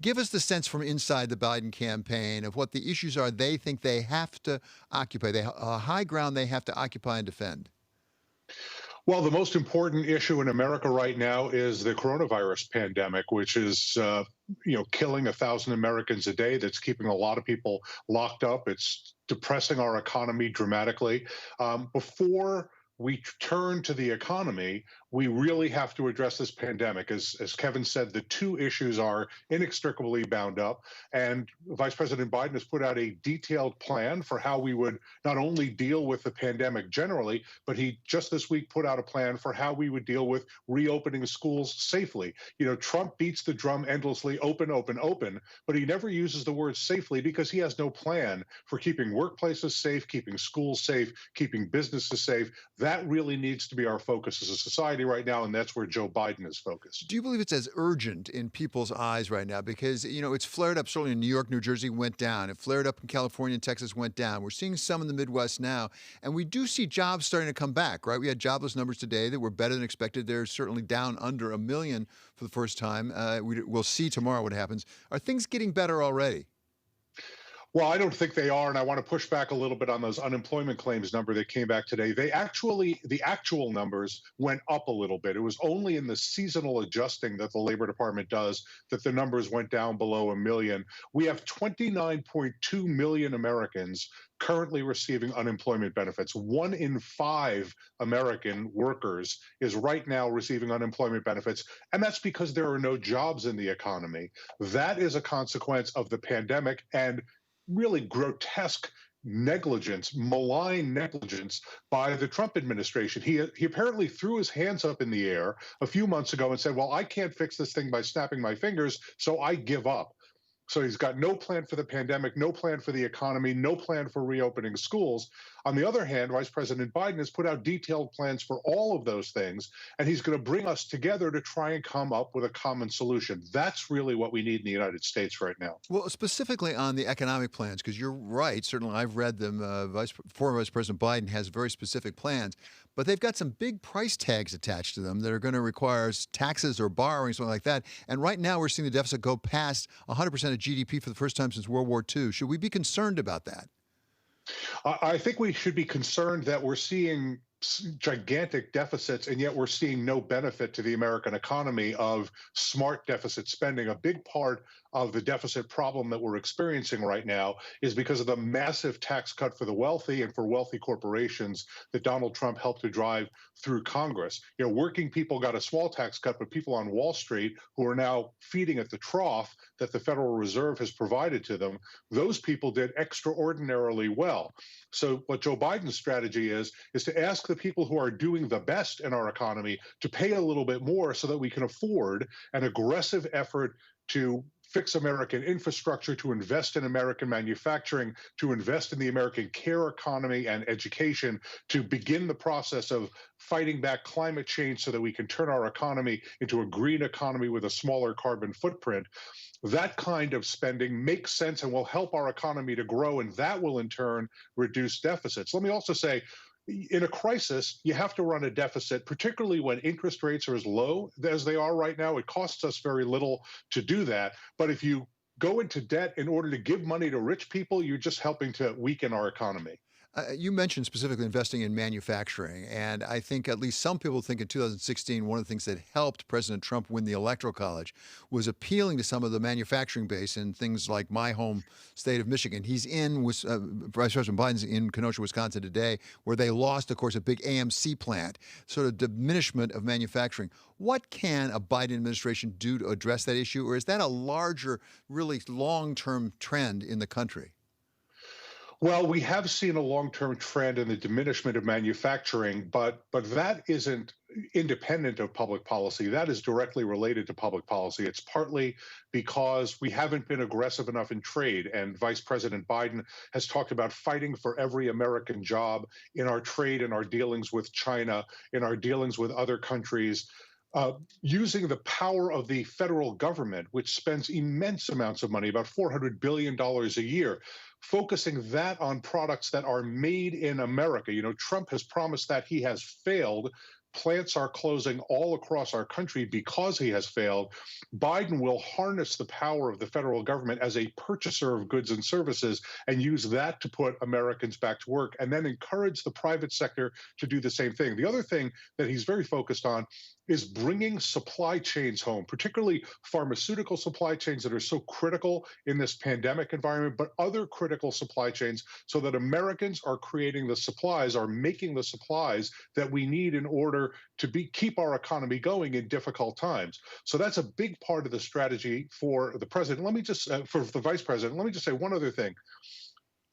Give us the sense from inside the Biden campaign of what the issues are they think they have to occupy, high ground they have to occupy and defend. Well, the most important issue in America right now is the coronavirus pandemic, which is, killing 1,000 Americans a day. That's keeping a lot of people locked up. It's depressing our economy dramatically. Before we turn to the economy, we really have to address this pandemic. As Kevin said, the two issues are inextricably bound up. And Vice President Biden has put out a detailed plan for how we would not only deal with the pandemic generally, but he just this week put out a plan for how we would deal with reopening schools safely. Trump beats the drum endlessly, open, open, open, but he never uses the word safely because he has no plan for keeping workplaces safe, keeping schools safe, keeping businesses safe. That really needs to be our focus as a society right now, and that's where Joe Biden is focused. Do you believe it's as urgent in people's eyes right now? Because, it's flared up, certainly in New York, New Jersey went down. It flared up in California and Texas went down. We're seeing some in the Midwest now, and we do see jobs starting to come back, right? We had jobless numbers today that were better than expected. They're certainly down under 1 million for the first time. We'll see tomorrow what happens. Are things getting better already? Well, I don't think they are, and I want to push back a little bit on those unemployment claims number that came back today. The actual numbers went up a little bit. It was only in the seasonal adjusting that the Labor Department does that the numbers went down below 1 million. We have 29.2 million Americans currently receiving unemployment benefits. 1 in 5 American workers is right now receiving unemployment benefits, and that's because there are no jobs in the economy. That is a consequence of the pandemic and really grotesque negligence, malign negligence by the Trump administration. He apparently threw his hands up in the air a few months ago and said, well, I can't fix this thing by snapping my fingers, so I give up. So he's got no plan for the pandemic, no plan for the economy, no plan for reopening schools. On the other hand, Vice President Biden has put out detailed plans for all of those things, and he's going to bring us together to try and come up with a common solution. That's really what we need in the United States right now. Well, specifically on the economic plans, because you're right. Certainly, I've read them. Former Vice President Biden has very specific plans, but they've got some big price tags attached to them that are going to require taxes or borrowing, something like that. And right now, we're seeing the deficit go past 100% of GDP for the first time since World War II. Should we be concerned about that? I think we should be concerned that we're seeing gigantic deficits, and yet we're seeing no benefit to the American economy of smart deficit spending. A big part of the deficit problem that we're experiencing right now is because of the massive tax cut for the wealthy and for wealthy corporations that Donald Trump helped to drive through Congress. Working people got a small tax cut, but people on Wall Street who are now feeding at the trough that the Federal Reserve has provided to them, those people did extraordinarily well. So what Joe Biden's strategy is to ask the people who are doing the best in our economy to pay a little bit more so that we can afford an aggressive effort to fix American infrastructure, to invest in American manufacturing, to invest in the American care economy and education, to begin the process of fighting back climate change so that we can turn our economy into a green economy with a smaller carbon footprint. That kind of spending makes sense and will help our economy to grow, and that will in turn reduce deficits. Let me also say, in a crisis, you have to run a deficit, particularly when interest rates are as low as they are right now. It costs us very little to do that. But if you go into debt in order to give money to rich people, you're just helping to weaken our economy. You mentioned specifically investing in manufacturing, and I think at least some people think in 2016, one of the things that helped President Trump win the Electoral College was appealing to some of the manufacturing base in things like my home state of Michigan. He's in, Vice President Biden's in Kenosha, Wisconsin today, where they lost, of course, a big AMC plant, sort of diminishment of manufacturing. What can a Biden administration do to address that issue, or is that a larger, really long-term trend in the country? Well, we have seen a long-term trend in the diminishment of manufacturing, but that isn't independent of public policy. That is directly related to public policy. It's partly because we haven't been aggressive enough in trade, and Vice President Biden has talked about fighting for every American job in our trade, in our dealings with China, in our dealings with other countries. Using the power of the federal government, which spends immense amounts of money, about $400 billion a year, focusing that on products that are made in America. Trump has promised that. He has failed plants are closing all across our country because he has failed, Biden will harness the power of the federal government as a purchaser of goods and services and use that to put Americans back to work, and then encourage the private sector to do the same thing. The other thing that he's very focused on is bringing supply chains home, particularly pharmaceutical supply chains that are so critical in this pandemic environment, but other critical supply chains, so that Americans are creating the supplies, are making the supplies that we need in order to keep our economy going in difficult times. So that's a big part of the strategy for the president. Let me just, for the vice president, let me just say one other thing.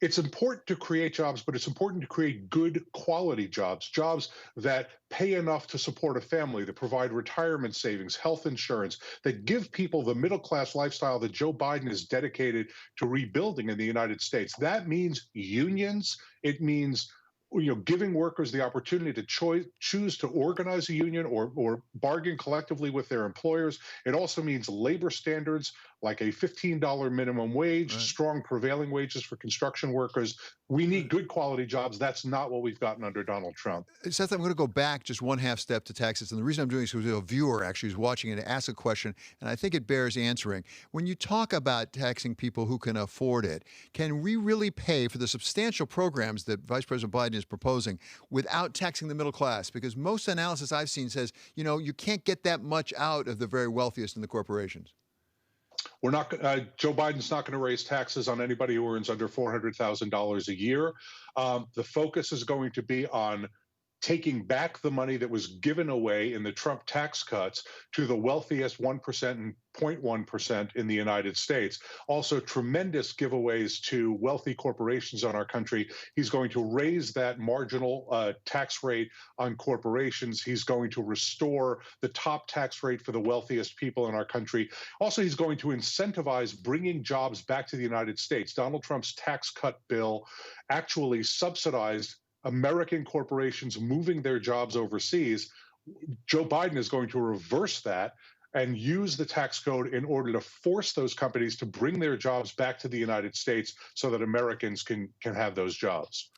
It's important to create jobs, but it's important to create good quality jobs, jobs that pay enough to support a family, that provide retirement savings, health insurance, that give people the middle class lifestyle that Joe Biden is dedicated to rebuilding in the United States. That means unions. It means giving workers the opportunity to choose to organize a union or bargain collectively with their employers. It also means labor standards like a $15 minimum wage, Right. strong prevailing wages for construction workers. We need good quality jobs. That's not what we've gotten under Donald Trump. Seth, I'm going to go back just one half step to taxes. And the reason I'm doing this is because a viewer actually is watching and asked a question, and I think it bears answering. When you talk about taxing people who can afford it, can we really pay for the substantial programs that Vice President Biden is proposing without taxing the middle class? Because most analysis I've seen says, you can't get that much out of the very wealthiest in the corporations. We're not. Joe Biden's not going to raise taxes on anybody who earns under $400,000 a year. The focus is going to be on taking back the money that was given away in the Trump tax cuts to the wealthiest 1% and 0.1% in the United States. Also, tremendous giveaways to wealthy corporations on our country. He's going to raise that marginal tax rate on corporations. He's going to restore the top tax rate for the wealthiest people in our country. Also, he's going to incentivize bringing jobs back to the United States. Donald Trump's tax cut bill actually subsidized American corporations moving their jobs overseas. Joe Biden is going to reverse that and use the tax code in order to force those companies to bring their jobs back to the United States so that Americans can have those jobs.